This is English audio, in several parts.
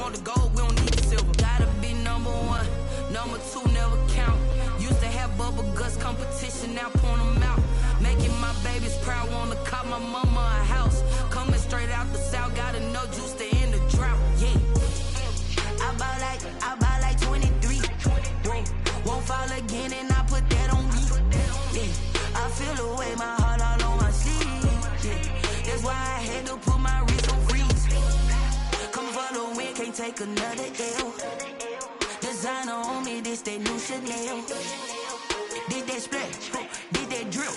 want the gold, we don't need the silver. Gotta be number one, number two never count. Used to have bubble guts competition, now point them out. Making my babies proud, wanna cop my mama a house. Coming straight out the south, gotta know juice to end the drought. Yeah, I buy like 23. Won't fall again, and I put that on me. Yeah, I feel the way, my heart all on my sleeve. Yeah, that's why I had to put my wrist on freeze. Come for the win, can't take another L. Designer on me, this that new Chanel. Did that splash, did that drip.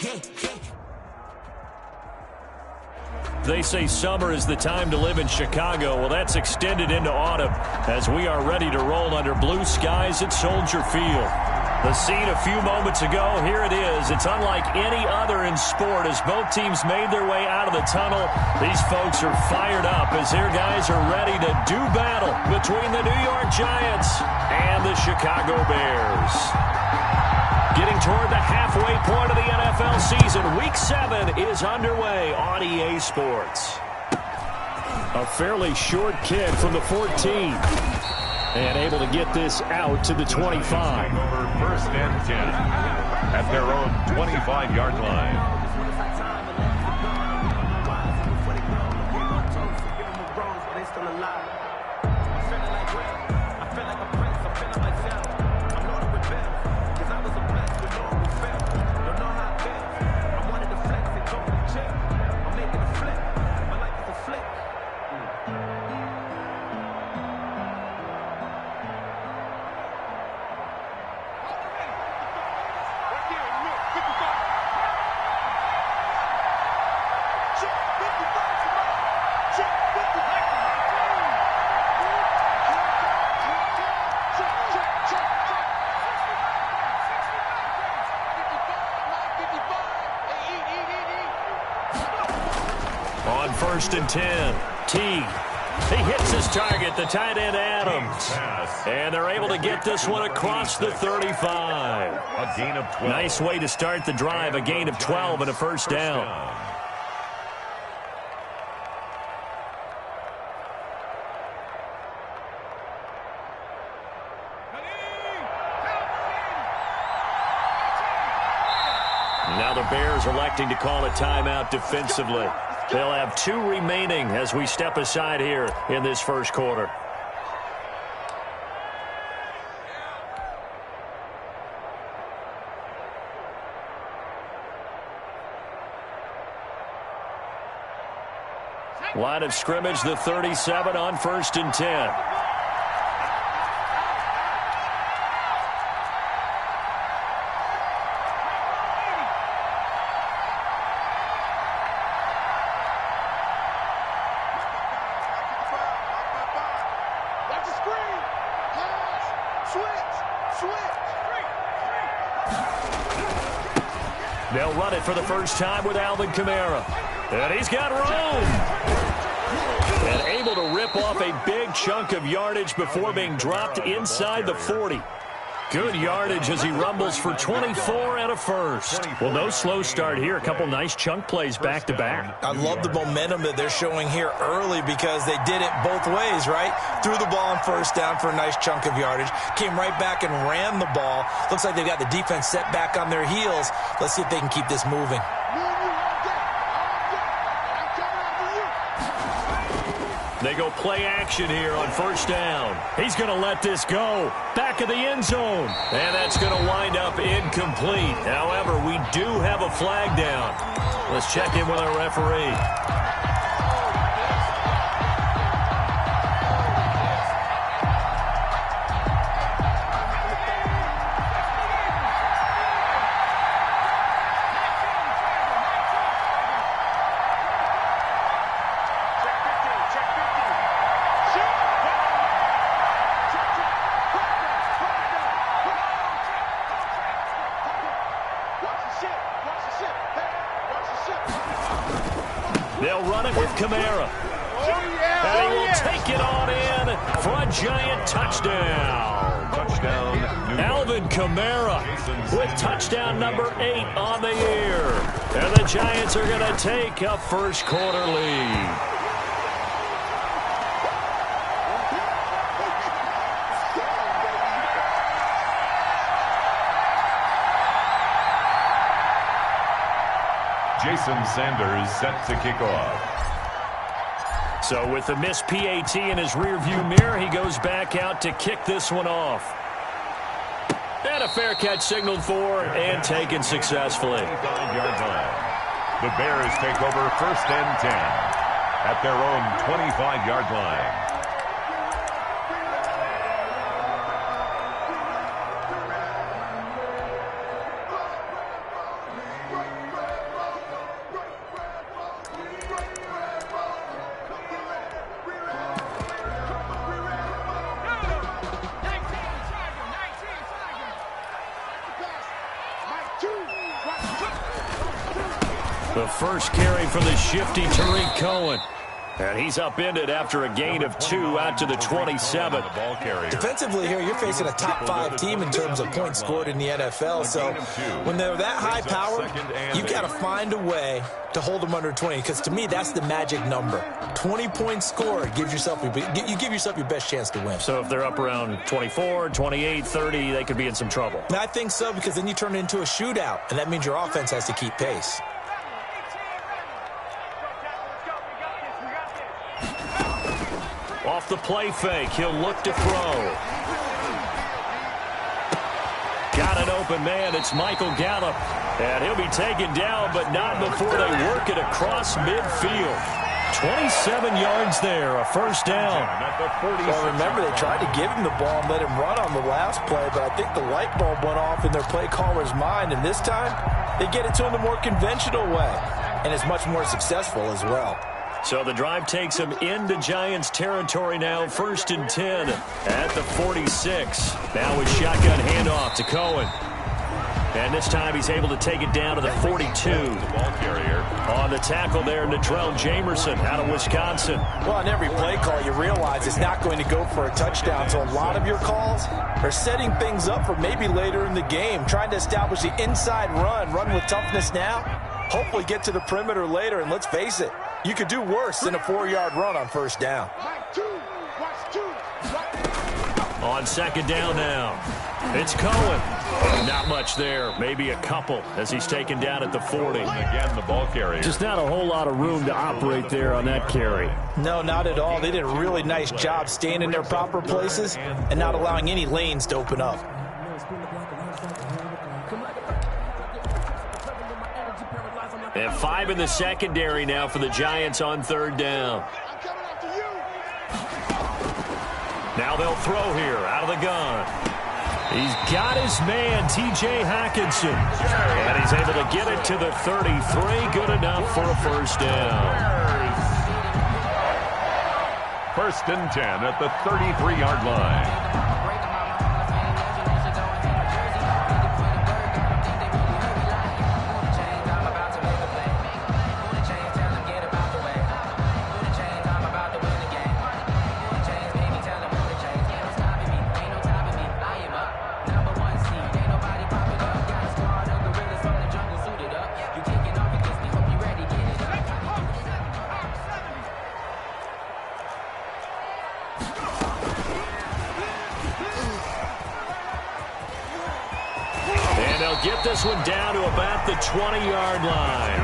Yeah, yeah. They say summer is the time to live in Chicago. Well, that's extended into autumn as we are ready to roll under blue skies at Soldier Field. The scene a few moments ago, here it is. It's unlike any other in sport as both teams made their way out of the tunnel. These folks are fired up as their guys are ready to do battle between the New York Giants and the Chicago Bears. Getting toward the halfway point of the NFL season, Week 7 is underway on EA Sports. A fairly short kick from the 14. And able to get this out to the 25. Over 1st and 10 at their own 25-yard line. On 1st and 10, Teague. He hits his target, the tight end Adams. And they're able to get this one across the 35. A gain of 12. Nice way to start the drive, a gain of 12 and a first down. Now the Bears electing to call a timeout defensively. They'll have 2 remaining as we step aside here in this first quarter. Line of scrimmage, the 37 on 1st and 10. They'll run it for the first time with Alvin Kamara. And he's got room. And able to rip off a big chunk of yardage before being dropped inside the 40. Good yardage as he rumbles for 24 and a first. Well, no slow start here. A couple nice chunk plays back-to-back. I love the momentum that they're showing here early because they did it both ways, right? Threw the ball on 1st down for a nice chunk of yardage. Came right back and ran the ball. Looks like they've got the defense set back on their heels. Let's see if they can keep this moving. They go play action here on 1st down. He's going to let this go. Back of the end zone. And that's going to wind up incomplete. However, we do have a flag down. Let's check in with our referee. They'll run it with Kamara. And he will take it on in for a giant touchdown. Touchdown. Alvin Kamara with touchdown number 8 on the year. And the Giants are going to take a first quarter lead. Jason Sanders set to kick off. So with the missed PAT in his rearview mirror, he goes back out to kick this one off. And a fair catch signaled for and taken successfully. 25-yard line. The Bears take over 1st and 10 at their own 25-yard line. The first carry from the shifty Tariq Cohen. And he's upended after a gain of 2 out to the 27. Defensively here, you're facing a top 5 team in terms of points scored in the NFL. So when they're that high powered, you've got to find a way to hold them under 20. Because to me, that's the magic number. 20 points scored gives yourself you give yourself your best chance to win. So if they're up around 24, 28, 30, they could be in some trouble. And I think so, because then you turn it into a shootout, and that means your offense has to keep pace. Off the play fake, he'll look to throw. Got an open man, it's Michael Gallup. And he'll be taken down, but not before they work it across midfield. 27 yards there, a first down. Well, remember, they tried to give him the ball and let him run on the last play, but I think the light bulb went off in their play caller's mind, and this time they get it to him the more conventional way, and it's much more successful as well. So the drive takes him into Giants territory now, 1st and 10 at the 46. Now with shotgun handoff to Cohen. And this time he's able to take it down to the 42. The ball carrier. On the tackle there, Natrell Jamerson out of Wisconsin. Well, on every play call, you realize it's not going to go for a touchdown. So a lot of your calls are setting things up for maybe later in the game, trying to establish the inside run with toughness now, hopefully get to the perimeter later. And let's face it, you could do worse than a 4-yard run on 1st down. On 2nd down now, it's Cohen. Not much there, maybe a couple as he's taken down at the 40. Again, the ball carrier. Just not a whole lot of room to operate there on that carry. No, not at all. They did a really nice job staying in their proper places and not allowing any lanes to open up. And 5 in the secondary now for the Giants on 3rd down. Now they'll throw here out of the gun. He's got his man, T.J. Hockenson. And he's able to get it to the 33. Good enough for a 1st down. 1st and 10 at the 33-yard line. Get this one down to about the 20-yard line.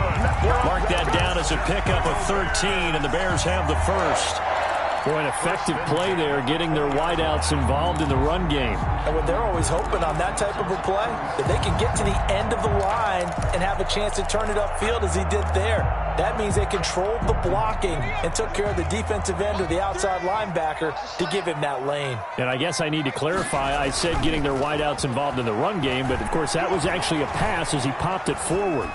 Mark that down as a pickup of 13, and the Bears have the 1st. Boy, an effective play there, getting their wideouts involved in the run game. And when they're always hoping on that type of a play, that they can get to the end of the line and have a chance to turn it upfield as he did there. That means they controlled the blocking and took care of the defensive end or the outside linebacker to give him that lane. And I guess I need to clarify, I said getting their wideouts involved in the run game, but of course that was actually a pass as he popped it forward.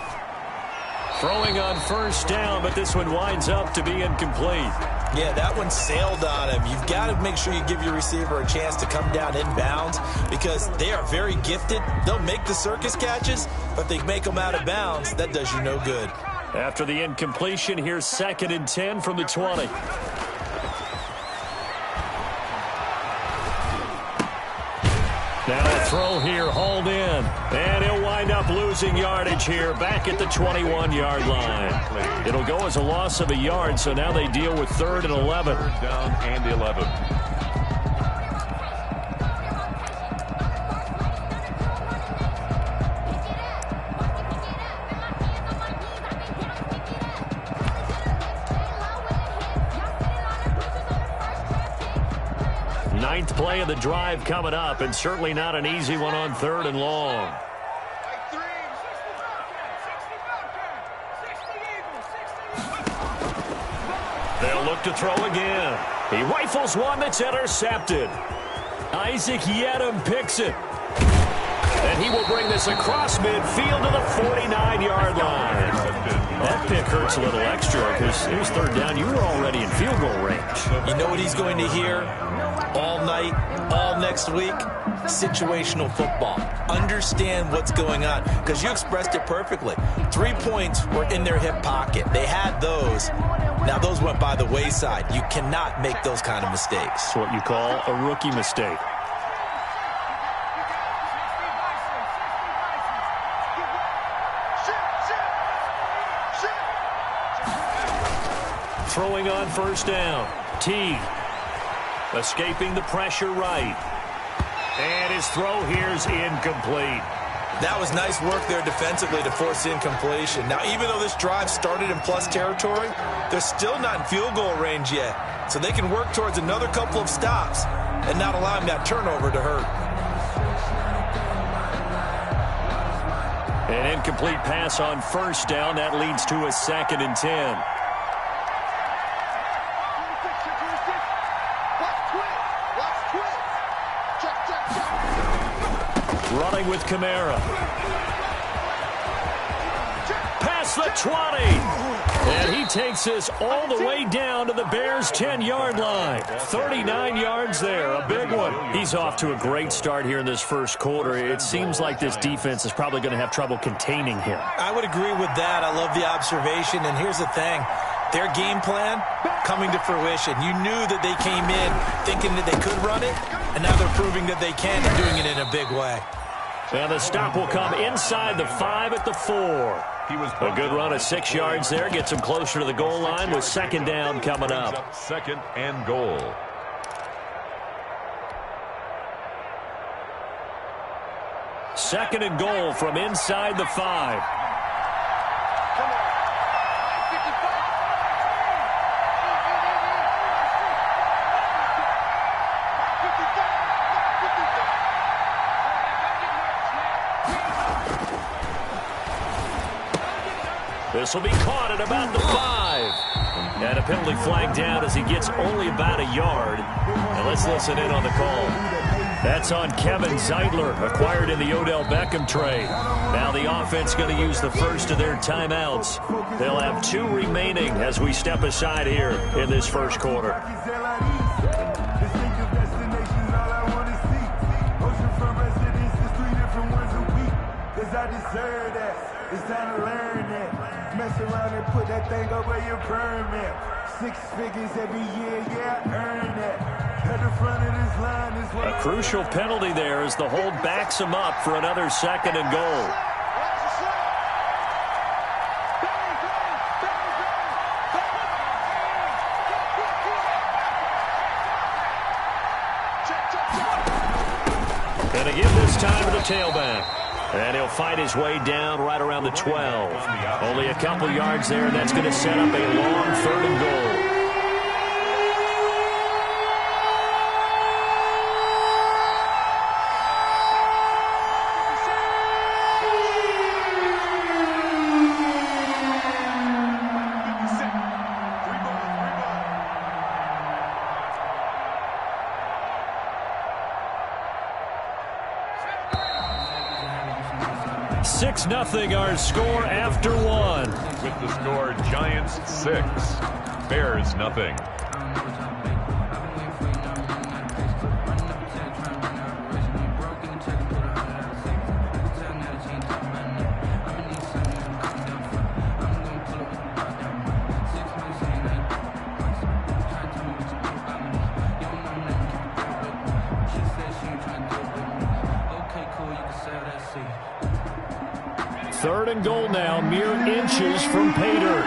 Throwing on 1st down, but this one winds up to be incomplete. Yeah, that one sailed on him. You've got to make sure you give your receiver a chance to come down inbounds because they are very gifted. They'll make the circus catches, but if they make them out of bounds, that does you no good. After the incompletion, here's 2nd and 10 from the 20. Now a throw here, hauled in. And he'll wind up losing yardage here back at the 21-yard line. It'll go as a loss of a yard, so now they deal with 3rd and 11. 3rd down and 11. Ninth play of the drive coming up, and certainly not an easy one on 3rd and long. They'll look to throw again. He rifles one that's intercepted. Isaac Yedem picks it. And he will bring this across midfield to the 49-yard line. That pick hurts a little extra because it was 3rd down. You were already in field goal range. You know what he's going to hear all night, all next week? Situational football. Understand what's going on, because you expressed it perfectly. 3 points were in their hip pocket. They had those. Now, those went by the wayside. You cannot make those kind of mistakes. It's what you call a rookie mistake. Throwing on 1st down. T. Escaping the pressure right. And his throw here's incomplete. That was nice work there defensively to force incompletion. Now, even though this drive started in plus territory, they're still not in field goal range yet. So they can work towards another couple of stops and not allowing that turnover to hurt. An incomplete pass on 1st down. That leads to a 2nd and 10. Running with Kamara. Past the 20. And he takes this all the way down to the Bears' 10-yard line. 39 yards there, a big one. He's off to a great start here in this first quarter. It seems like this defense is probably going to have trouble containing him. I would agree with that. I love the observation. And here's the thing. Their game plan coming to fruition. You knew that they came in thinking that they could run it, and now they're proving that they can and doing it in a big way. And the stop will come inside the 5 at the 4. A good run of 6 yards there. Gets him closer to the goal line with 2nd down coming up. 2nd and goal. Second and goal from inside the 5. This will be caught at about the 5. And a penalty flag down as he gets only about a yard. And let's listen in on the call. That's on Kevin Zeitler, acquired in the Odell Beckham trade. Now the offense going to use the first of their timeouts. They'll have 2 remaining as we step aside here in this first quarter. It's time to learn that. Mess around and put that thing over your permit. 6 figures every year, yeah, earn that. At the front of this line is what a crucial penalty there as the hold backs him up for another 2nd and goal. And again this time to the tailback. And he'll fight his way down right around the 12. Only a couple yards there, and that's going to set up a long 3rd and goal. Nothing our score after 1. With the score, Giants 6, Bears nothing. Third and goal now, mere inches from pay dirt.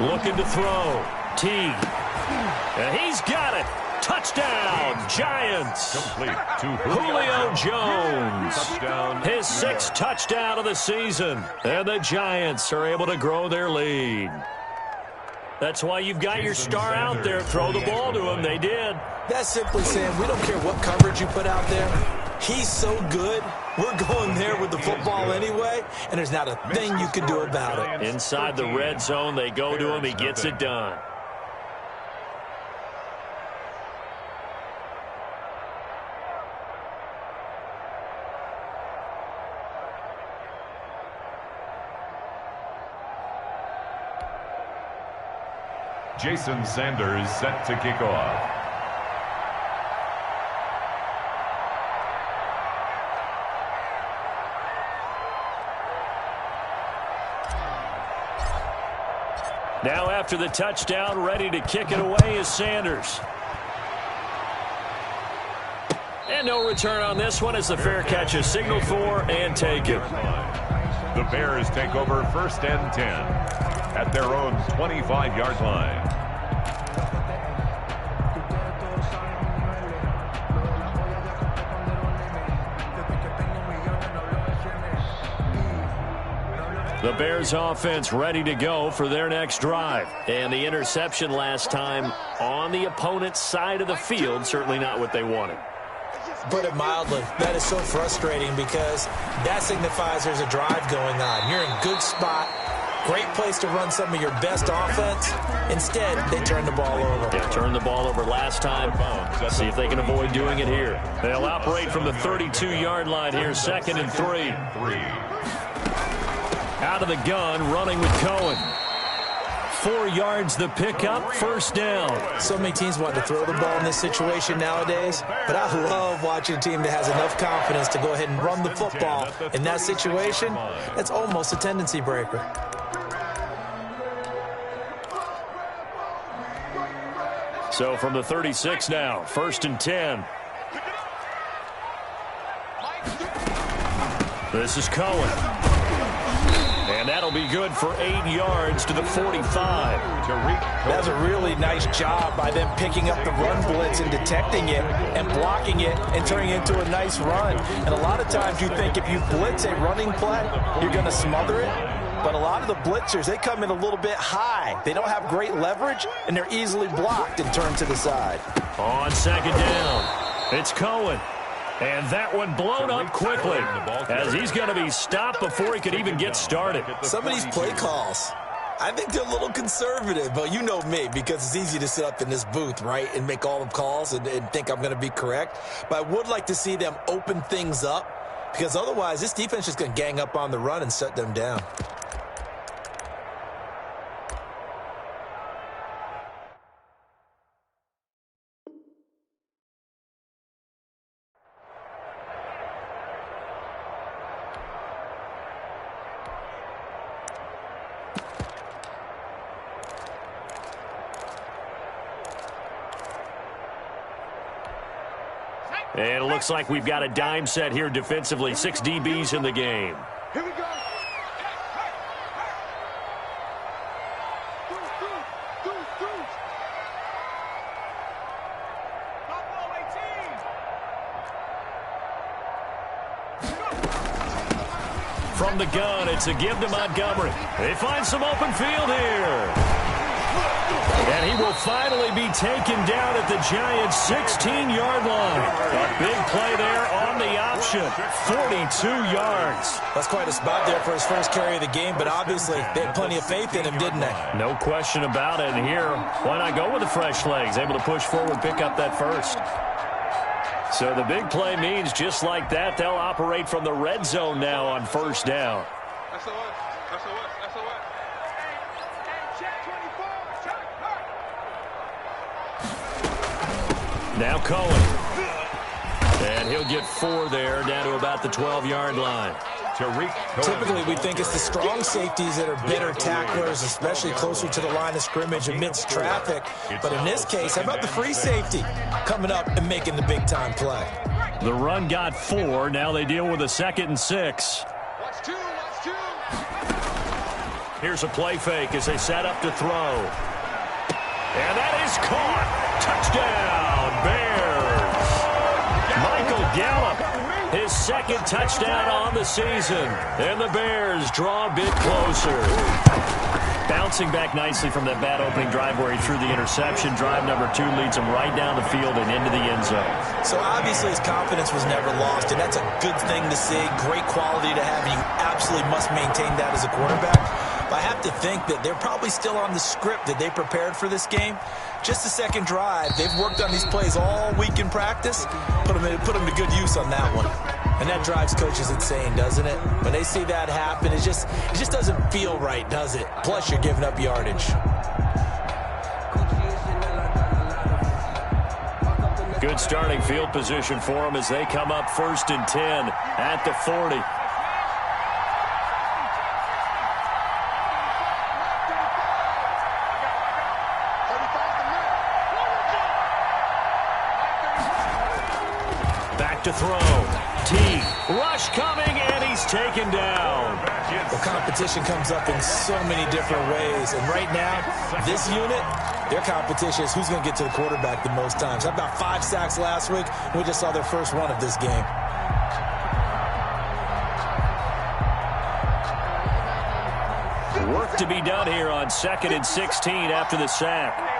Looking to throw. T. And he's got it. Touchdown, Giants. Complete to Julio Jones. Touchdown. His 6th touchdown of the season. And the Giants are able to grow their lead. That's why you've got your star out there. Throw the ball to him. They did. That's simply saying we don't care what coverage you put out there. He's so good. We're going there with the football anyway, and there's not a thing you can do about it. Inside the red zone, they go to him. He gets it done. Jason Sanders set to kick off. Now after the touchdown, ready to kick it away is Sanders. And no return on this one as the fair catch is signaled for and taken. The Bears take over 1st and 10 at their own 25-yard line. The Bears offense ready to go for their next drive. And the interception last time on the opponent's side of the field, certainly not what they wanted. Put it mildly, that is so frustrating because that signifies there's a drive going on. You're in a good spot, great place to run some of your best offense. Instead, they turn the ball over. Yeah, turned the ball over last time. See if they can avoid doing it here. They'll operate from the 32-yard line here, 2nd and 3. Out of the gun, running with Cohen. 4 yards the pickup, 1st down. So many teams want to throw the ball in this situation nowadays, but I love watching a team that has enough confidence to go ahead and run the football. In that situation, that's almost a tendency breaker. So from the 36 now, 1st and 10. This is Cohen. And that'll be good for 8 yards to the 45. That's a really nice job by them picking up the run blitz and detecting it and blocking it and turning it into a nice run. And a lot of times you think if you blitz a running play, you're going to smother it. But a lot of the blitzers, they come in a little bit high. They don't have great leverage, and they're easily blocked and turned to the side. On 2nd down, it's Cohen. And that one blown up quickly as he's going to be stopped before he could even get started. Some of these play calls, I think they're a little conservative, but you know me, because it's easy to sit up in this booth, right, and make all the calls and think I'm going to be correct. But I would like to see them open things up, because otherwise this defense is going to gang up on the run and shut them down. And it looks like we've got a dime set here defensively. 6 DBs in the game. Here we go. From the gun, it's a give to Montgomery. They find some open field here. And he will finally be taken down at the Giants' 16-yard line. A big play there on the option. 42 yards. That's quite a spot there for his first carry of the game, but obviously they had plenty of faith in him, didn't they? No question about it. And here, why not go with the fresh legs? Able to push forward, pick up that first. So the big play means just like that, they'll operate from the red zone now on 1st down. Now Cohen. And he'll get 4 there, down to about the 12-yard line. Typically, we think it's the strong safeties that are better tacklers, especially closer to the line of scrimmage amidst traffic. But in this case, how about the free safety coming up and making the big-time play? The run got 4. Now they deal with a 2nd and 6. Here's a play fake as they set up to throw. And that is caught. Touchdown, Gallup, his second touchdown on the season. And the Bears draw a bit closer. Bouncing back nicely from that bad opening drive where he threw the interception. Drive number 2 leads him right down the field and into the end zone. So obviously his confidence was never lost, and that's a good thing to see. Great quality to have, and you absolutely must maintain that as a quarterback. But I have to think that they're probably still on the script that they prepared for this game. Just the second drive, they've worked on these plays all week in practice. Put them to good use on that one. And that drives coaches insane, doesn't it? When they see that happen, it just doesn't feel right, does it? Plus, you're giving up yardage. Good starting field position for them as they come up 1st and 10 at the 40. Back to throw. T. Rush coming, and he's taken down. Well, competition comes up in so many different ways. And right now, this unit, their competition is who's going to get to the quarterback the most times. How about 5 sacks last week? We just saw their first one of this game. Work to be done here on 2nd and 16 after the sack.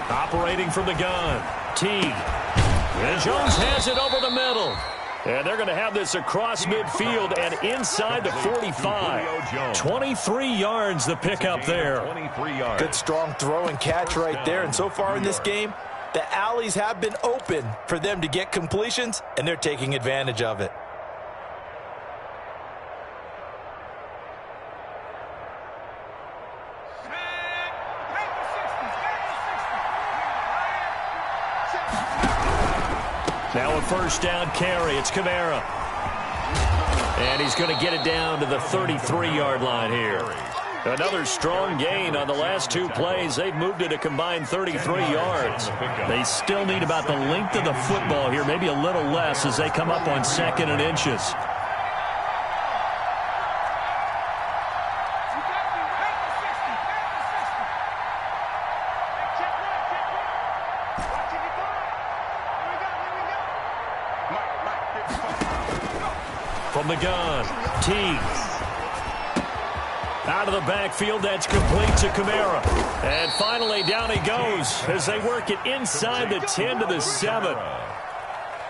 Operating from the gun. Teague. And Jones has it over the middle. And they're going to have this across midfield and inside the 45. 23 yards the pickup there. Good strong throw and catch right there. And so far in this game, the alleys have been open for them to get completions, and they're taking advantage of it. Now a first down carry. It's Kamara. And he's going to get it down to the 33-yard line here. Another strong gain on the last 2 plays. They've moved it a combined 33 yards. They still need about the length of the football here, maybe a little less as they come up on 2nd and inches. From the gun, Teague. Out of the backfield, that's complete to Kamara. And finally, down he goes as they work it inside the 10 to the 7.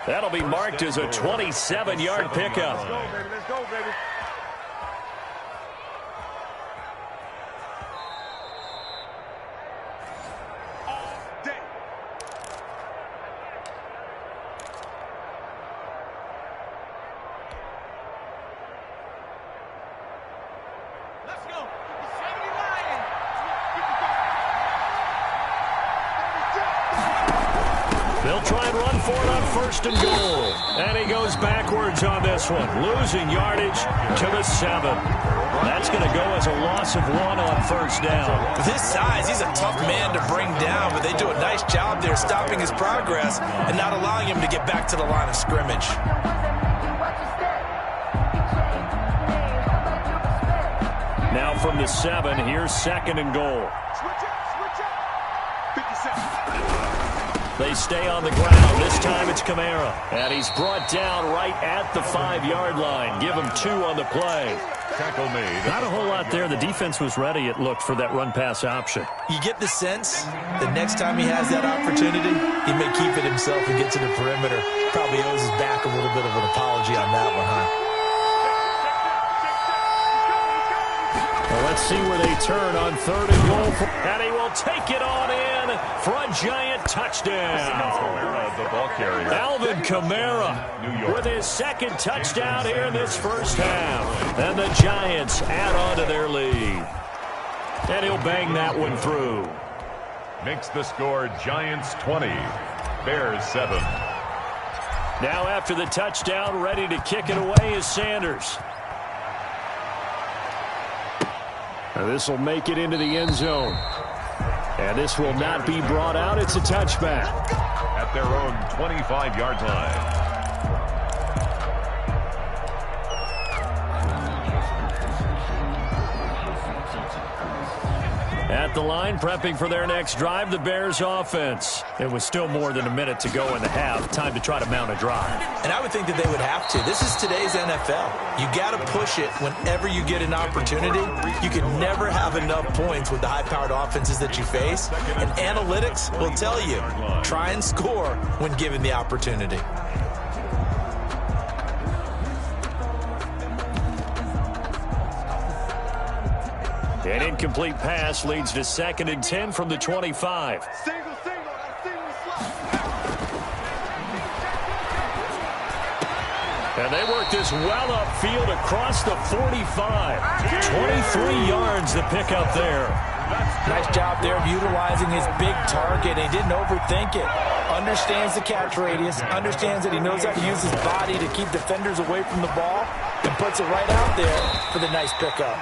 That'll be marked as a 27-yard pickup. Let's go, baby. Let's go, baby. They'll try and run for it on 1st and goal. And he goes backwards on this one, losing yardage to the 7. That's going to go as a loss of 1 on 1st down. With his size, he's a tough man to bring down, but they do a nice job there stopping his progress and not allowing him to get back to the line of scrimmage. Now from the 7, here's 2nd and goal. They stay on the ground. This time it's Kamara. And he's brought down right at the 5-yard line. Give him 2 on the play. Tackle made. Not a whole lot there. The defense was ready, it looked, for that run-pass option. You get the sense the next time he has that opportunity, he may keep it himself and get to the perimeter. Probably owes his back a little bit of an apology on that one, huh? Well, let's see where they turn on 3rd and goal. And he will take it on in for a giant touchdown. The ball carrier. Alvin Kamara with his 2nd touchdown here in this first half. And the Giants add on to their lead. And he'll bang that one through. Makes the score Giants 20, Bears 7. Now after the touchdown, ready to kick it away is Sanders. Now this will make it into the end zone. And this will not be brought out. It's a touchback. At their own 25-yard line. At the line, prepping for their next drive, the Bears offense. It was still more than a minute to go in the half. Time to try to mount a drive. And I would think that they would have to. This is today's NFL. You got to push it whenever you get an opportunity. You can never have enough points with the high-powered offenses that you face. And analytics will tell you, try and score when given the opportunity. An incomplete pass leads to 2nd and 10 from the 25. And they work this well upfield across the 45. 23 yards to pick up there. Nice job there of utilizing his big target. He didn't overthink it. Understands the catch radius. Understands that he knows how to use his body to keep defenders away from the ball. And puts it right out there for the nice pickup.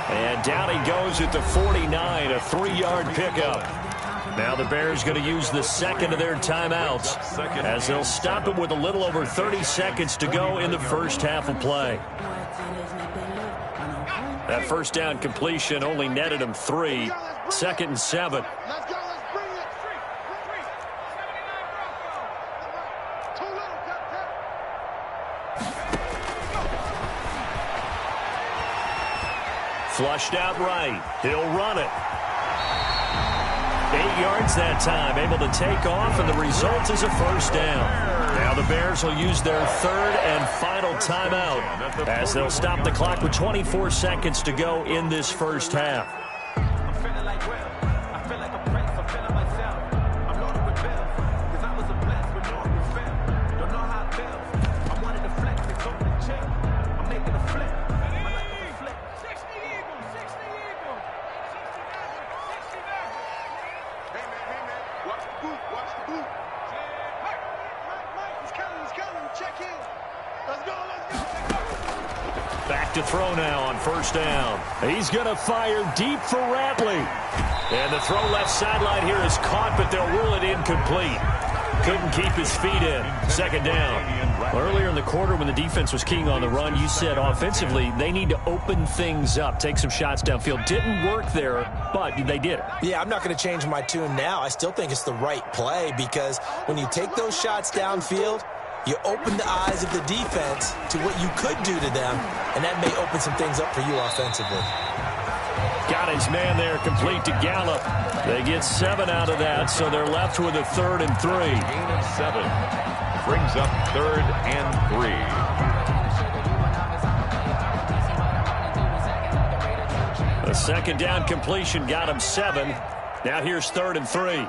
And down he goes at the 49, a 3-yard pickup. Now the Bears going to use the second of their timeouts as they'll stop it with a little over 30 seconds to go in the first half of play. That first down completion only netted him 3. 2nd and 7. Flushed out right. He'll run it. 8 yards that time, able to take off, and the result is a first down. Now the Bears will use their third and final timeout as they'll stop the clock with 24 seconds to go in this first half. Back to throw now on first down. He's going to fire deep for Ratley. And the throw left sideline here is caught, but they'll rule it incomplete. Couldn't keep his feet in. 2nd down. Earlier in the quarter when the defense was keying on the run, you said offensively they need to open things up, take some shots downfield. Didn't work there, but they did it. Yeah, I'm not going to change my tune now. I still think it's the right play because when you take those shots downfield, you open the eyes of the defense to what you could do to them, and that may open some things up for you offensively. Got his man there, complete to Gallup. They get 7 out of that, so they're left with a 3rd and 3. Gain of 7 brings up 3rd and 3. The 2nd down completion got him 7. Now here's 3rd and 3.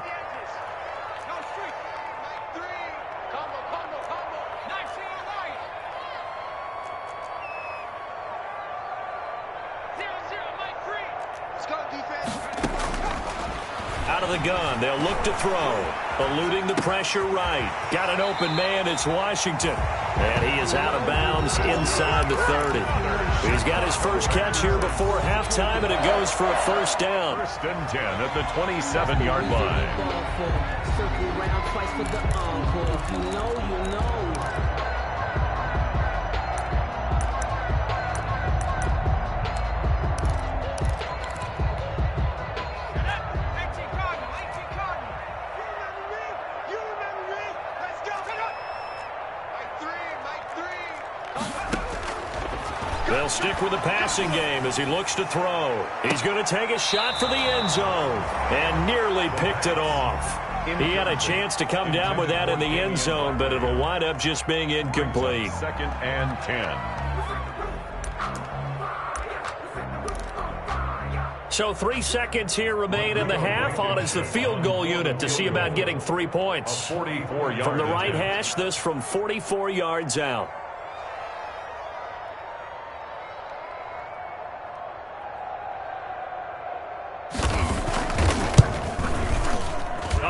Out of the gun, they'll look to throw. Eluding the pressure right. Got an open man, it's Washington. And he is out of bounds inside the 30. He's got his first catch here before halftime, and it goes for a first down. 1st and 10 at the 27-yard line. Circle around twice for the encore. If you know, you know. They'll stick with the passing game as he looks to throw. He's going to take a shot for the end zone and nearly picked it off. He had a chance to come down with that in the end zone, but it'll wind up just being incomplete. 2nd and 10. So 3 seconds here remain in the half. On is the field goal unit to see about getting 3 points. 44-yard From the right hash, this from 44 yards out.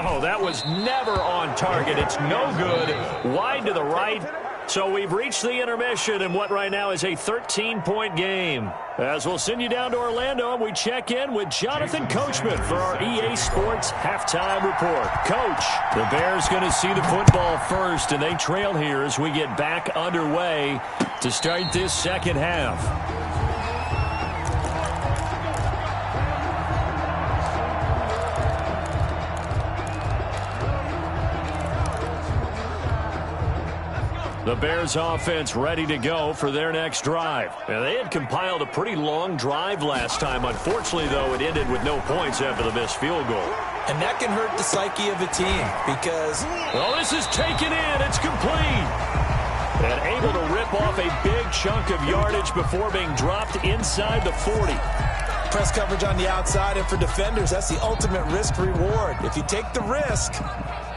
Oh, that was never on target. It's no good. Wide to the right. So we've reached the intermission in what right now is a 13-point game. As we'll send you down to Orlando, and we check in with Jonathan Coachman for our EA Sports Halftime Report. Coach, the Bears going to see the football first, and they trail here as we get back underway to start this second half. The Bears offense ready to go for their next drive. Now, they had compiled a pretty long drive last time. Unfortunately, though, it ended with no points after the missed field goal. And that can hurt the psyche of a team because... Well, this is taken in. It's complete. And able to rip off a big chunk of yardage before being dropped inside the 40. Press coverage on the outside, and for defenders, that's the ultimate risk-reward. If you take the risk,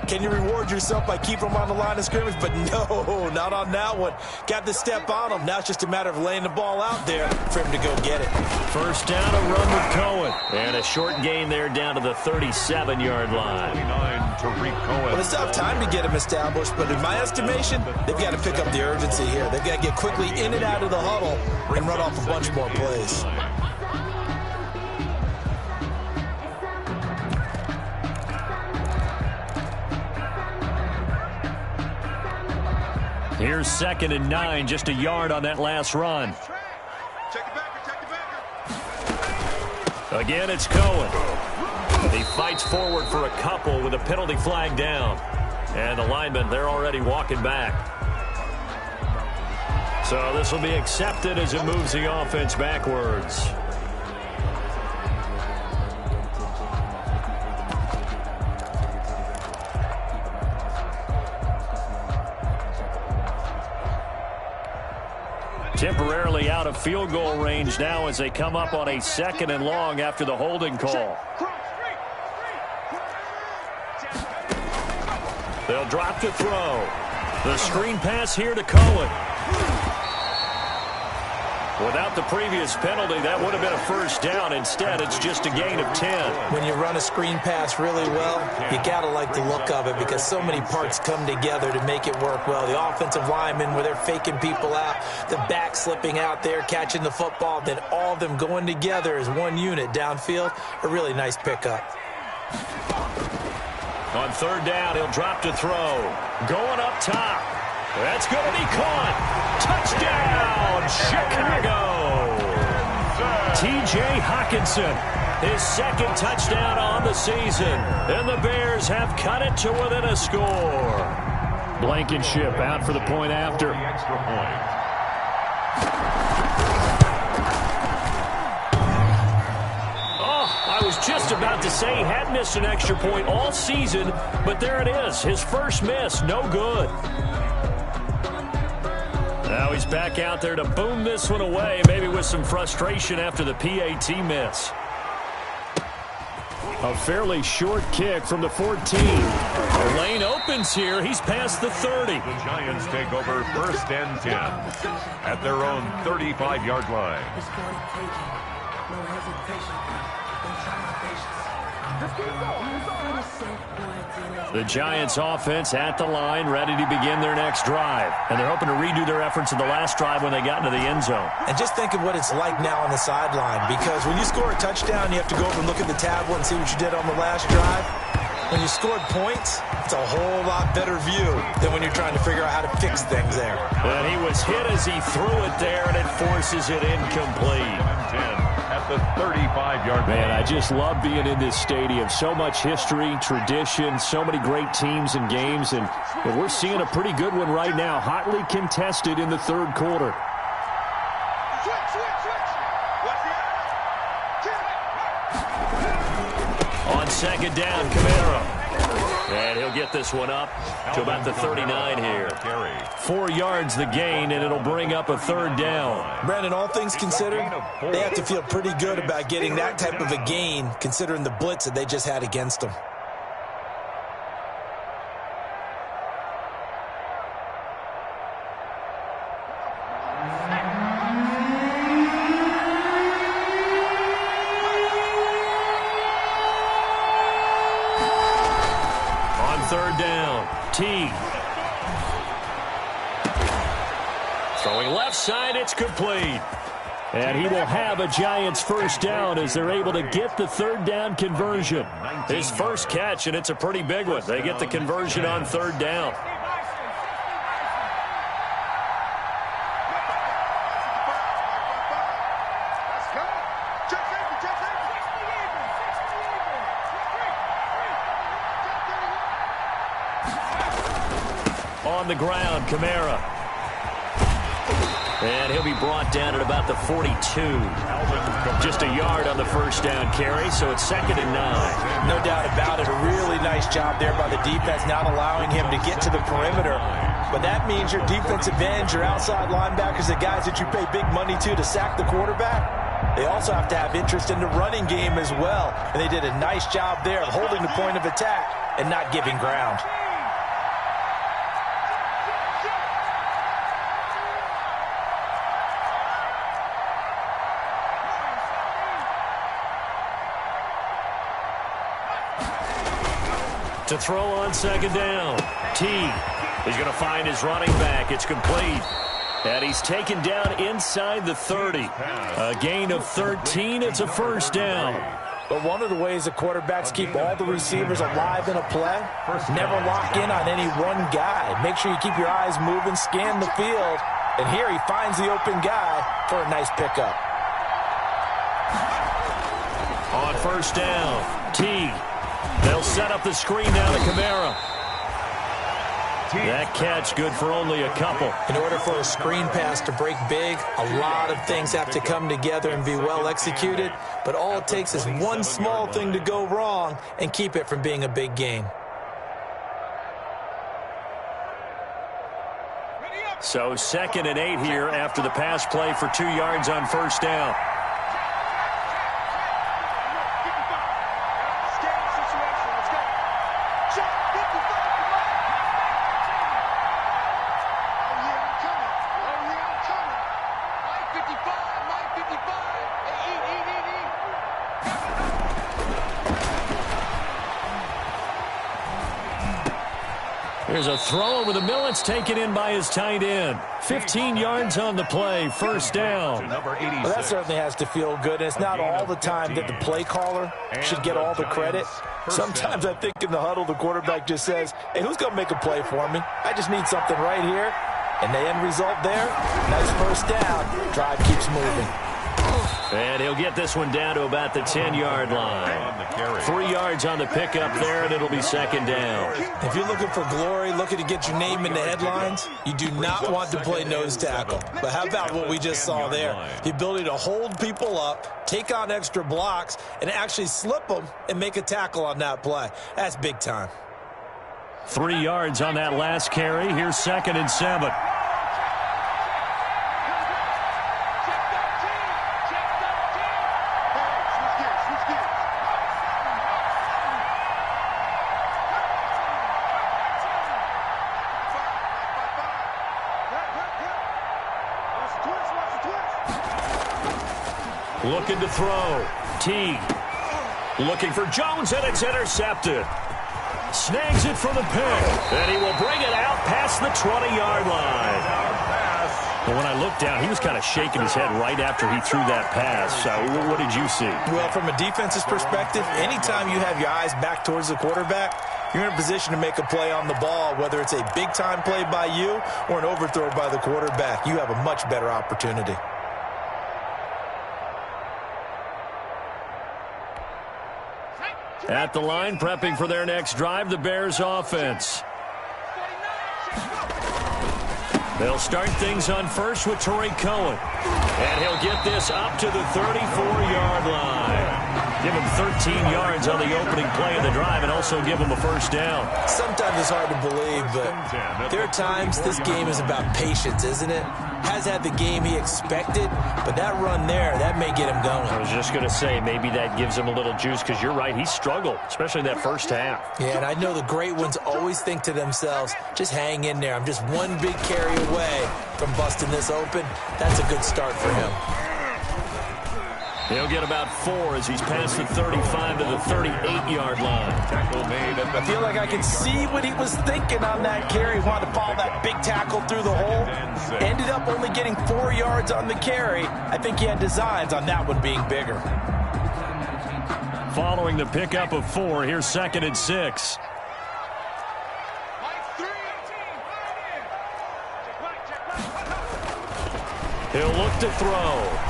can you reward yourself by keeping them on the line of scrimmage? But no, not on that one. Got to step on them. Now it's just a matter of laying the ball out there for him to go get it. First down, a run with Cohen. And a short gain there down to the 37-yard line. Well, it's tough time to get him established, but in my estimation, they've got to pick up the urgency here. They've got to get quickly in and out of the huddle and run off a bunch more plays. Here's 2nd and 9, just a yard on that last run. Again, it's Cohen. He fights forward for a couple with a penalty flag down. And the linemen, they're already walking back. So this will be accepted as it moves the offense backwards. Temporarily out of field goal range now as they come up on a 2nd and long after the holding call. They'll drop to throw. The screen pass here to Cohen. Without the previous penalty, that would have been a first down. Instead, it's just a gain of 10. When you run a screen pass really well, you got to like the look of it because so many parts come together to make it work well. The offensive linemen, where they're faking people out, the back slipping out there, catching the football, then all of them going together as one unit downfield. A really nice pickup. On 3rd down, he'll drop to throw. Going up top. That's going to be caught. Touchdown, Chicago. T.J. Hockenson, his 2nd touchdown on the season. And the Bears have cut it to within a score. Blankenship out for the point after. Extra point. I was just about to say he had missed an extra point all season, but there it is. His first miss, no good. Now he's back out there to boom this one away, maybe with some frustration after the PAT miss. A fairly short kick from the 14. The lane opens here. He's past the 30. The Giants take over 1st and 10 at their own 35-yard line. The Giants offense at the line, ready to begin their next drive. And they're hoping to redo their efforts in the last drive when they got into the end zone. And just think of what it's like now on the sideline, because when you score a touchdown, you have to go over and look at the tablet and see what you did on the last drive. When you scored points, it's a whole lot better view than when you're trying to figure out how to fix things there. And he was hit as he threw it there, and it forces it incomplete. At the 35-yard line. Man, I just love being in this stadium. So much history, tradition, so many great teams and games, and we're seeing a pretty good one right now, hotly contested in the 3rd quarter. On 2nd down, Camaro. And he'll get this one up to about the 39 here. 4 yards the gain, and it'll bring up a 3rd down. Brandon, all things considered, they have to feel pretty good about getting that type of a gain, considering the blitz that they just had against them. Throwing left side, it's complete. And he will have a Giants first down as they're able to get the 3rd down conversion. His first catch, and it's a pretty big one. They get the conversion on 3rd down. On the ground, Kamara. And he'll be brought down at about the 42. Just a yard on the first down carry, so it's 2nd and 9. No doubt about it. A really nice job there by the defense, not allowing him to get to the perimeter. But that means your defensive ends, your outside linebackers, the guys that you pay big money to sack the quarterback, they also have to have interest in the running game as well. And they did a nice job there of holding the point of attack and not giving ground. To throw on 2nd down. T is going to find his running back. It's complete. And he's taken down inside the 30. A gain of 13. It's a 1st down. But one of the ways the quarterbacks keep all the receivers alive in a play, never lock in on any one guy. Make sure you keep your eyes moving, scan the field. And here he finds the open guy for a nice pickup. On 1st down, T. They'll set up the screen down to Kamara. That catch good for only a couple. In order for a screen pass to break big, a lot of things have to come together and be well executed. But all it takes is one small thing to go wrong and keep it from being a big game. So 2nd and 8 here after the pass play for 2 yards on 1st down. There's a throw over the middle. It's taken in by his tight end. 15 yards on the play. 1st down. Well, that certainly has to feel good. And it's not all the time that the play caller should get all the credit. Sometimes I think in the huddle, the quarterback just says, hey, who's going to make a play for me? I just need something right here. And the end result there, nice 1st down. Drive keeps moving. And he'll get this one down to about the 10-yard line. 3 yards on the pickup there, and it'll be 2nd down. If you're looking for glory, looking to get your name in the headlines, you do not want to play nose tackle. But how about what we just saw there? The ability to hold people up, take on extra blocks, and actually slip them and make a tackle on that play. That's big time. 3 yards on that last carry. Here's 2nd and 7. Looking to throw. T. Looking for Jones, and it's intercepted. Snags it for the pick. And he will bring it out past the 20-yard line. But when I looked down, he was kind of shaking his head right after he threw that pass. What did you see? Well, from a defense's perspective, anytime you have your eyes back towards the quarterback, you're in a position to make a play on the ball, whether it's a big-time play by you or an overthrow by the quarterback. You have a much better opportunity. At the line, prepping for their next drive, the Bears offense. They'll start things on first with Torrey Cohen. And he'll get this up to the 34-yard line. Give him 13 yards on the opening play of the drive and also give him a 1st down. Sometimes it's hard to believe, but there are times this game is about patience, isn't it? Has had the game he expected, but that run there, that may get him going. I was just going to say, maybe that gives him a little juice because you're right, he struggled, especially that 1st half. Yeah, and I know the great ones always think to themselves, just hang in there. I'm just one big carry away from busting this open. That's a good start for him. He'll get about 4 as he's past the 35 to the 38-yard line. Tackle made. I feel like I can see what he was thinking on that carry. He wanted to follow that big tackle through the hole. Ended up only getting 4 yards on the carry. I think he had designs on that one being bigger. Following the pickup of 4, here's 2nd and 6. He'll look to throw.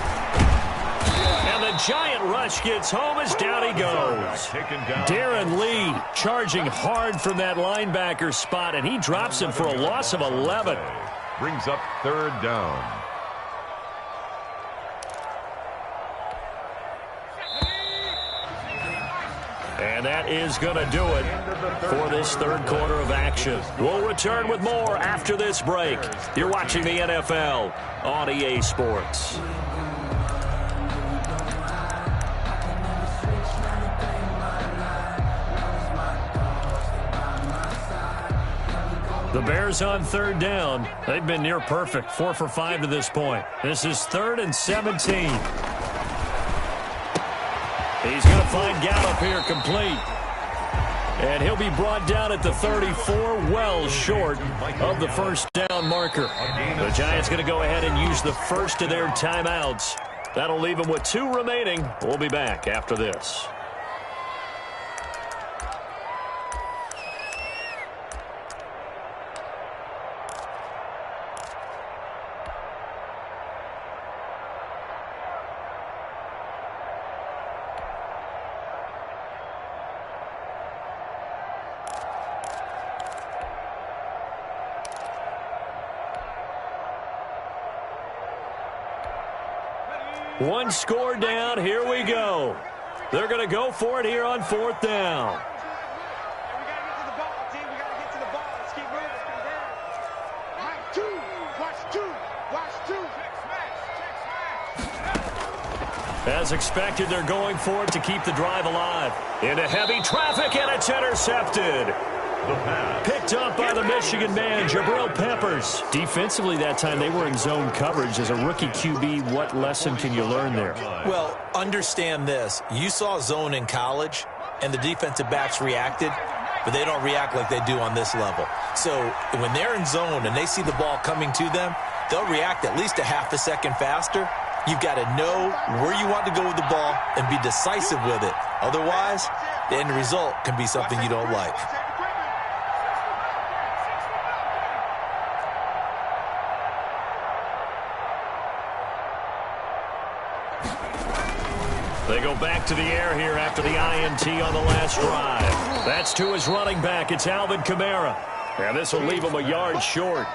And the giant rush gets home as down he goes. Darren Lee charging hard from that linebacker spot, and he drops him for a loss of 11. Brings up 3rd down. And that is going to do it for this third quarter of action. We'll return with more after this break. You're watching the NFL on EA Sports. The Bears on third down. They've been near perfect, 4 for 5 to this point. This is 3rd and 17. He's going to find Gallup here complete. And he'll be brought down at the 34, well short of the first down marker. The Giants going to go ahead and use the first of their timeouts. That'll leave them with 2 remaining. We'll be back after this. One score down. Here we go. They're going to go for it here on 4th down. As expected, they're going for it to keep the drive alive. Into heavy traffic, and it's intercepted. Picked up by the Michigan man, Jabril Peppers. Defensively that time, they were in zone coverage. As a rookie QB, what lesson can you learn there? Well, understand this. You saw zone in college, and the defensive backs reacted, but they don't react like they do on this level. So when they're in zone and they see the ball coming to them, they'll react at least a half a second faster. You've got to know where you want to go with the ball and be decisive with it. Otherwise, the end result can be something you don't like. They go back to the air here after the INT on the last drive. That's to his running back. It's Alvin Kamara. And this will leave him a yard short.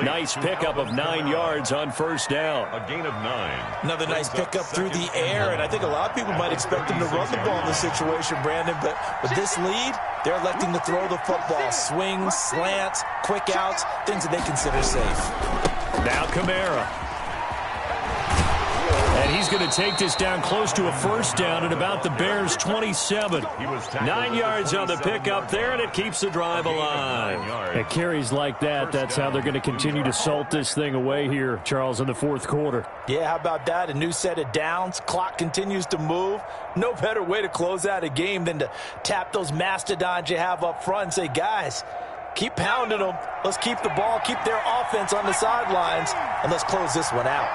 Nice pickup of 9 yards on first down. A gain of 9. Another nice pickup through the air, and I think a lot of people might expect him to run the ball in this situation, Brandon, but with this lead, they're electing to throw the football. Swings, slants, quick outs, things that they consider safe. Now Kamara. And he's going to take this down close to a first down at about the Bears' 27. 9 yards on the pickup there, and it keeps the drive alive. At carries like that, that's how they're going to continue to salt this thing away here, Charles, in the fourth quarter. Yeah, how about that? A new set of downs. Clock continues to move. No better way to close out a game than to tap those mastodons you have up front and say, guys, keep pounding them. Let's keep the ball, keep their offense on the sidelines, and let's close this one out.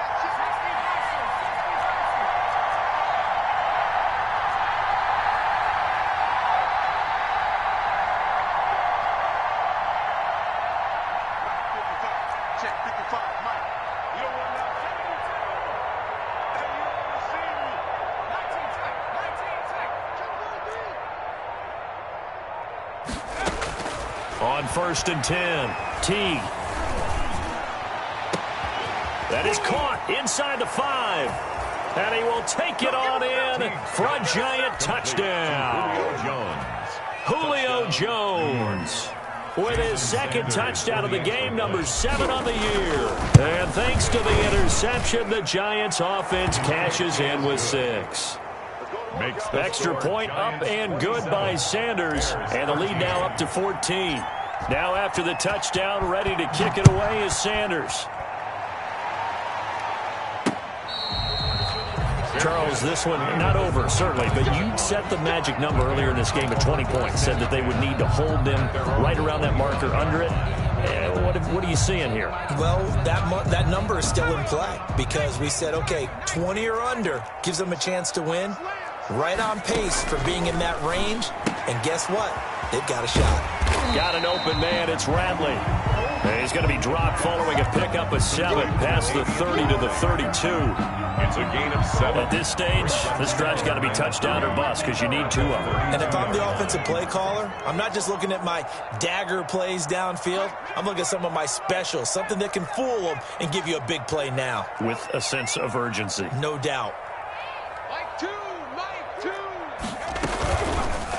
On 1st and 10, Teague. That is caught inside the 5. And he will take it on in for a Giant touchdown. Julio Jones with his second touchdown of the game, number 7 on the year. And thanks to the interception, the Giants offense cashes in with 6. Extra point up and good by Sanders. And the lead now up to 14. Now after the touchdown, ready to kick it away is Sanders. Charles, this one not over, certainly, but you set the magic number earlier in this game at 20 points, said that they would need to hold them right around that marker under it. What are you seeing here? Well, that number is still in play because we said, okay, 20 or under gives them a chance to win. Right on pace for being in that range. And guess what? They've got a shot. Got an open man. It's Radley. And he's going to be dropped following a pickup of 7 past the 30 to the 32. It's a gain of 7. At this stage, this drive's got to be touchdown or bust because you need 2 of them. And if I'm the offensive play caller, I'm not just looking at my dagger plays downfield. I'm looking at some of my specials, something that can fool them and give you a big play now. With a sense of urgency. No doubt.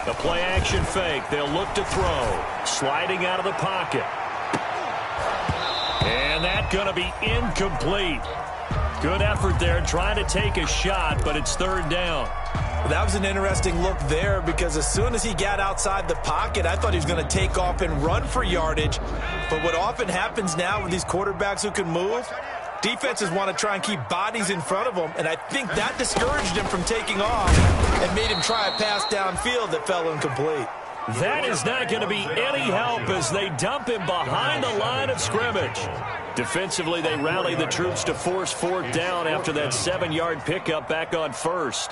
The play-action fake. They'll look to throw. Sliding out of the pocket. And that's going to be incomplete. Good effort there trying to take a shot, but it's third down. Well, that was an interesting look there because as soon as he got outside the pocket, I thought he was going to take off and run for yardage. But what often happens now with these quarterbacks who can move, defenses want to try and keep bodies in front of them, and I think that discouraged him from taking off and made him try a pass downfield that fell incomplete. That is not going to be any help as they dump him behind the line of scrimmage. Defensively, they rally the troops to force fourth down after that 7-yard pickup back on first.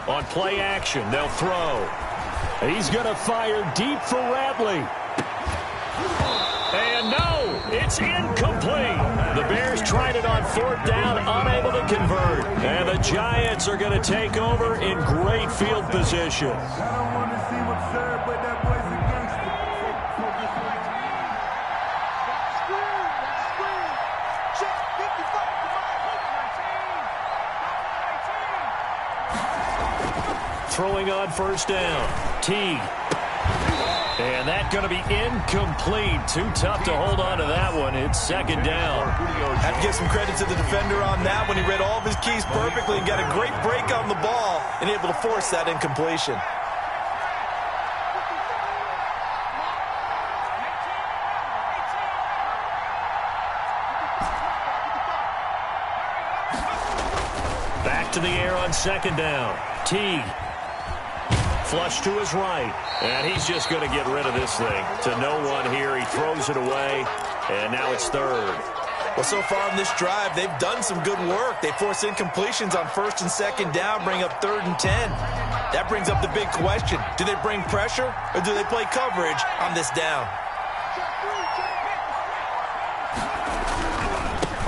On play action, they'll throw. He's going to fire deep for Ratley. And no, it's incomplete. The Bears tried it on fourth down, unable to convert. And the Giants are going to take over in great field position. I don't want to see what's served, but that boy's a gangster. Check 55 to my Throwing on first down. Teague. And that's going to be incomplete. Too tough to hold on to that one. It's second down. Have to give some credit to the defender on that when he read all of his keys perfectly and got a great break on the ball and able to force that incompletion. Back to the air on second down. Teague. Flush to his right, and he's just going to get rid of this thing. To no one here, he throws it away, and now it's third. Well, so far on this drive, they've done some good work. They force incompletions on first and second down, bring up 3rd and 10. That brings up the big question. Do they bring pressure, or do they play coverage on this down?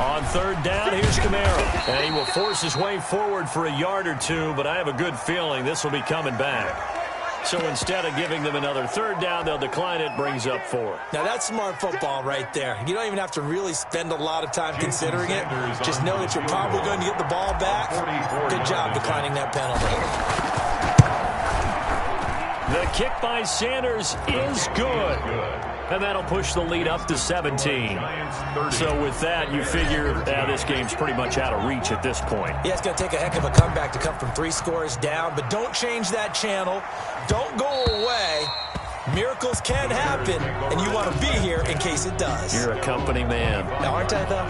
On third down, here's Kamara, and he will force his way forward for a yard or two, but I have a good feeling this will be coming back. So instead of giving them another third down, they'll decline it, brings up 4. Now, that's smart football right there. You don't even have to really spend a lot of time considering it. Just know that you're probably going to get the ball back. Good job declining that penalty. The kick by Sanders is good. And that'll push the lead up to 17. So with that, you figure this game's pretty much out of reach at this point. Yeah, it's going to take a heck of a comeback to come from 3 scores down, but don't change that channel. Don't go away. Miracles can happen, and you want to be here in case it does. You're a company man. Now, aren't I, though?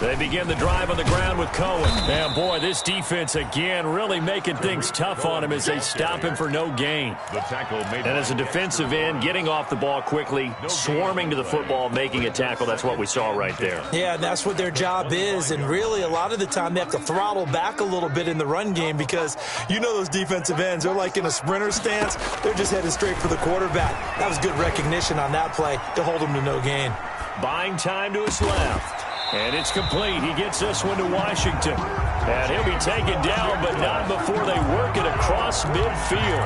They begin the drive on the ground with Cohen. And, boy, this defense, again, really making things tough on him as they stop him for no gain. And as a defensive end, getting off the ball quickly, swarming to the football, making a tackle, that's what we saw right there. Yeah, and that's what their job is. And really, a lot of the time, they have to throttle back a little bit in the run game because you know those defensive ends, they're like in a sprinter stance. They're just headed straight for the quarterback. That was good recognition on that play to hold him to no gain. Buying time to his left. And it's complete. He gets this one to Washington. And he'll be taken down, but not before they work it across midfield.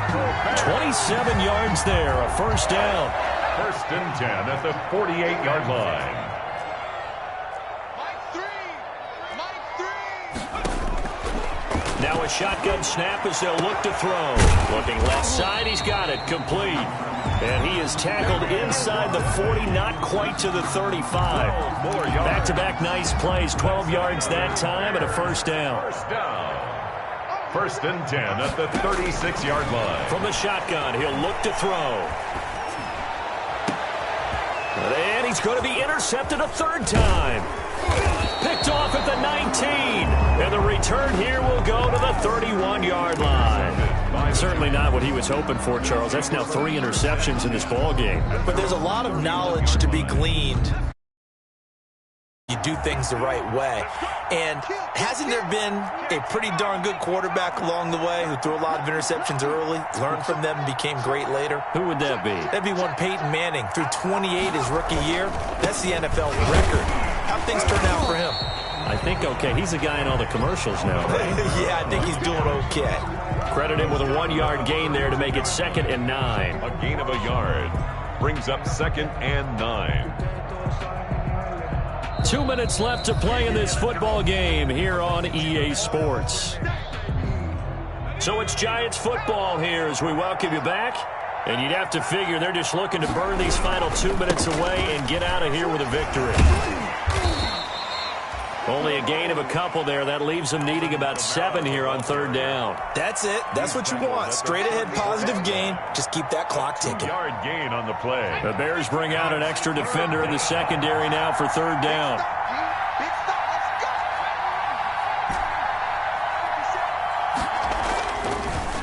27 yards there, a first down. 1st and 10 at the 48-yard line. Now a shotgun snap as they'll look to throw. Looking left side, he's got it, complete. And he is tackled inside the 40, not quite to the 35. Back-to-back nice plays, 12 yards that time, and a first down. 1st and 10 at the 36-yard line. From the shotgun, he'll look to throw. And he's going to be intercepted a 3rd time. Picked off at the 19. And the return here will go to the 31-yard line. Certainly not what he was hoping for, Charles. That's now 3 interceptions in this ball game. But there's a lot of knowledge to be gleaned. You do things the right way. And hasn't there been a pretty darn good quarterback along the way who threw a lot of interceptions early, learned from them, and became great later? Who would that be? That'd be one Peyton Manning. Threw 28 his rookie year. That's the NFL record. How'd things turn out for him? I think okay. He's a guy in all the commercials now, right? Yeah, I think he's doing okay. Credit him with a 1-yard gain there to make it 2nd and 9. A gain of a yard brings up 2nd and 9. 2 minutes left to play in this football game here on EA Sports. So it's Giants football here as we welcome you back. And you'd have to figure they're just looking to burn these final 2 minutes away and get out of here with a victory. Only a gain of a couple there. That leaves them needing about 7 here on 3rd down. That's it. That's what you want. Straight ahead positive gain. Just keep that clock ticking. Yard gain on the play. The Bears bring out an extra defender in the secondary now for 3rd down.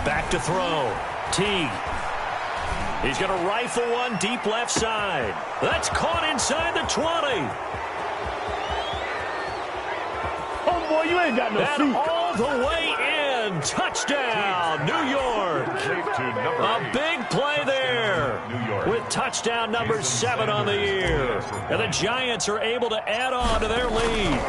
Back to throw. Teague. He's going to rifle one deep left side. That's caught inside the 20. Oh, boy, you ain't got no And all the way in. Touchdown, New York. A big play there with touchdown number 7 on the year. And the Giants are able to add on to their lead.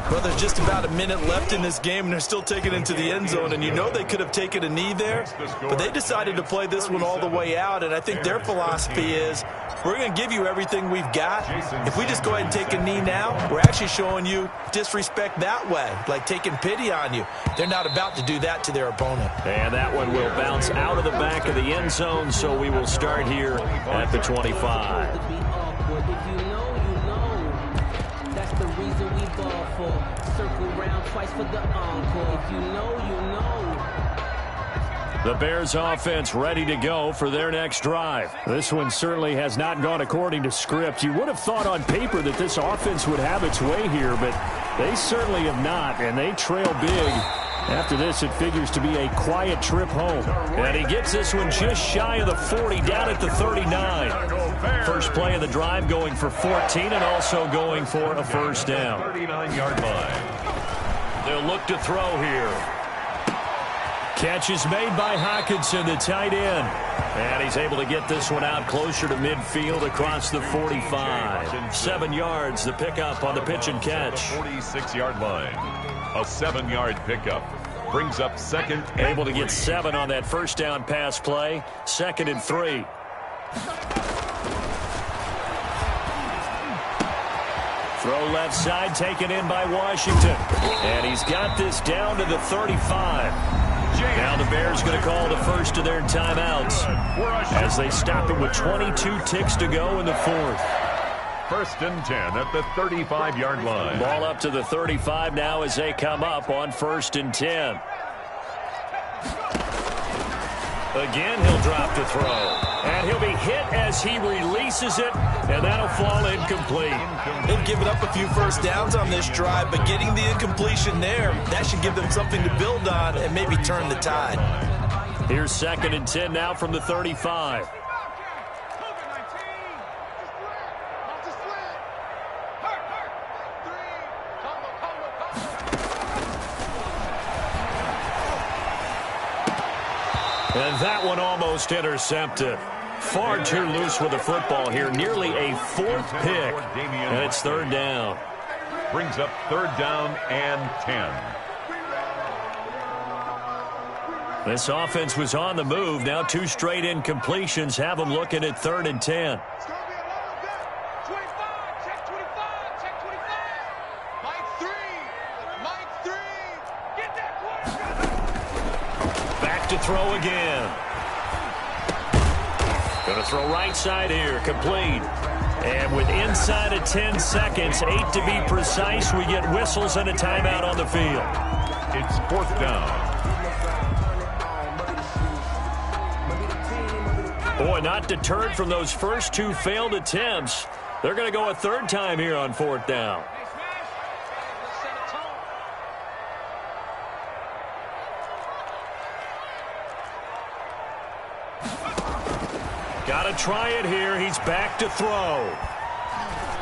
Well, there's just about a minute left in this game, and they're still taking it into the end zone. And you know they could have taken a knee there, but they decided to play this one all the way out. And I think their philosophy is, we're going to give you everything we've got. If we just go ahead and take a knee now, we're actually showing you disrespect that way, like taking pity on you. They're not about to do that to their opponent. And that one will bounce out of the back of the end zone, so we will start here at the 25. The reason we ball for. Circle round twice for the encore. If you know, you know. The Bears offense ready to go for their next drive. This one certainly has not gone according to script. You would have thought on paper that this offense would have its way here, but they certainly have not, and they trail big. After this, it figures to be a quiet trip home. And he gets this one just shy of the 40, down at the 39. First play of the drive going for 14 and also going for a first down. 39-yard line. They'll look to throw here. Catch is made by Hockenson, the tight end. And he's able to get this one out closer to midfield across the 45. 7 yards, the pickup on the pitch and catch. 46-yard line. A 7-yard pickup. Brings up 2nd. Able to get 7 on that first down pass play. 2nd and 3. Throw left side, taken in by Washington. And he's got this down to the 35. Now the Bears going to call the first of their timeouts as they stop it with 22 ticks to go in the 4th. 1st and 10 at the 35-yard line. Ball up to the 35 now as they come up on 1st and 10. Again, he'll drop the throw. And he'll be hit as he releases it, and that'll fall incomplete. They've given up a few first downs on this drive, but getting the incompletion there, that should give them something to build on and maybe turn the tide. Here's 2nd and 10 now from the 35. And that one almost intercepted. Far too loose with the football here. Nearly a 4th pick. And it's 3rd down. Brings up 3rd down and 10. This offense was on the move. Now 2 straight incompletions have them looking at 3rd and 10. Back to throw again. Going to throw right side here, complete. And with inside of 10 seconds, 8 to be precise, we get whistles and a timeout on the field. It's 4th down. Boy, not deterred from those first 2 failed attempts. They're going to go a 3rd time here on 4th down. Got to try it here. He's back to throw.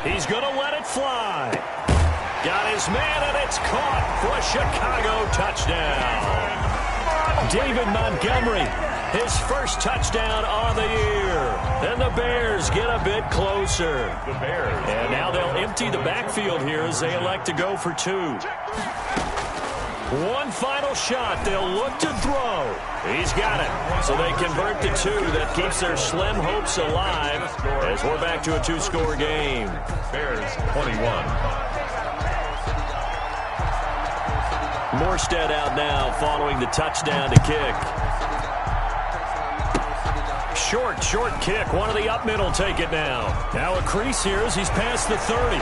He's going to let it fly. Got his man, and it's caught for a Chicago touchdown. David Montgomery, his first touchdown on the year. And the Bears get a bit closer. The Bears. And now they'll empty the backfield here as they elect to go for 2. One final shot. They'll look to throw. He's got it. So they convert to 2. That keeps their slim hopes alive as we're back to a 2-score game. Bears 21. Morstead out now following the touchdown to kick. Short kick. One of the up middle take it now. Now a crease here as he's past the 30.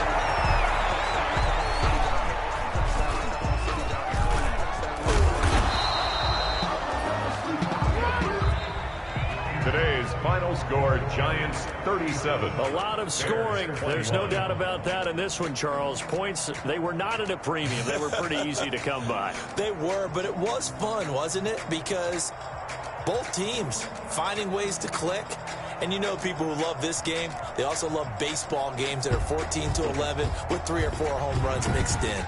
Today's final score, Giants 37. A lot of scoring. There's no doubt about that in this one, Charles. Points, they were not at a premium. They were pretty easy to come by. They were, but it was fun, wasn't it? Because both teams finding ways to click. And you know people who love this game, they also love baseball games that are 14-11 with 3 or 4 home runs mixed in.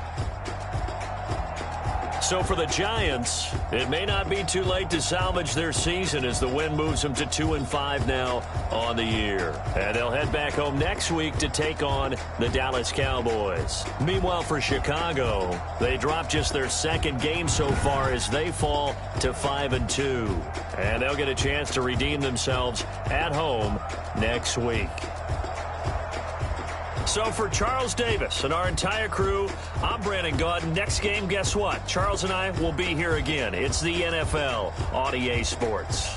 So for the Giants, it may not be too late to salvage their season as the win moves them to 2-5 now on the year. And they'll head back home next week to take on the Dallas Cowboys. Meanwhile, for Chicago, they dropped just their 2nd game so far as they fall to 5-2. And they'll get a chance to redeem themselves at home next week. So for Charles Davis and our entire crew, I'm Brandon Gaudin. Next game, guess what? Charles and I will be here again. It's the NFL on EA Sports.